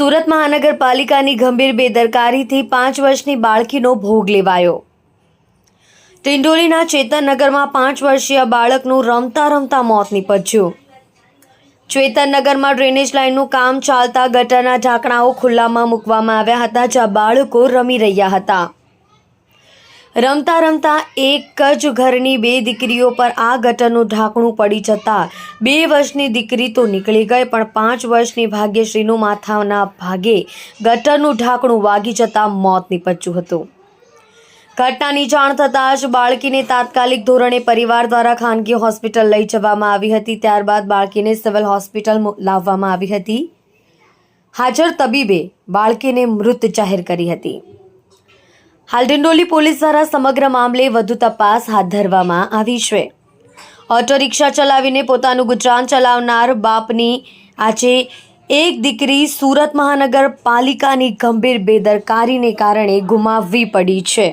સુરત મહાનગરપાલિકાની ગંભીર બેદરકારીથી 5 વર્ષની બાળકીનો ભોગ લેવાયો। ટિંડોલીના ચેતનનગરમાં 5 વર્ષીય બાળકનું રમતા રમતા મોત નીપજ્યું। ચેતનનગરમાં ડ્રેનેજ લાઇનનું કામ ચાલતા ગટરના ઢાંકણાઓ ખુલ્લામાં મૂકવામાં આવ્યા હતા, જ્યાં બાળકો રમી રહ્યા હતા। રમતા રમતા એક જ ઘરની 2 દીકરીઓ પર આ ગટરનું ઢાંકણું પડી જતાં 2 વર્ષની દીકરી તો નીકળી ગઈ, પણ 5 વર્ષની ભાગ્યશ્રીનું માથાના ભાગે ગટરનું ઢાંકણું વાગી જતાં મોત નીપજ્યું હતું। ઘટનાની જાણ થતાં જ બાળકીને તાત્કાલિક ધોરણે પરિવાર દ્વારા ખાનગી હોસ્પિટલ લઈ જવામાં આવી હતી। ત્યારબાદ બાળકીને સિવિલ હોસ્પિટલ લાવવામાં આવી હતી। હાજર તબીબે બાળકીને મૃત જાહેર કરી હતી। હાલ ડિંડોલી પોલીસ દ્વારા સમગ્ર મામલે વધુ તપાસ હાથ ધરવામાં આવી છે। ઓટો રિક્ષા ચલાવીને પોતાનું ગુજરાન ચલાવનાર બાપની આજે એક દીકરી સુરત મહાનગરપાલિકાની ગંભીર બેદરકારીને કારણે ગુમાવવી પડી છે।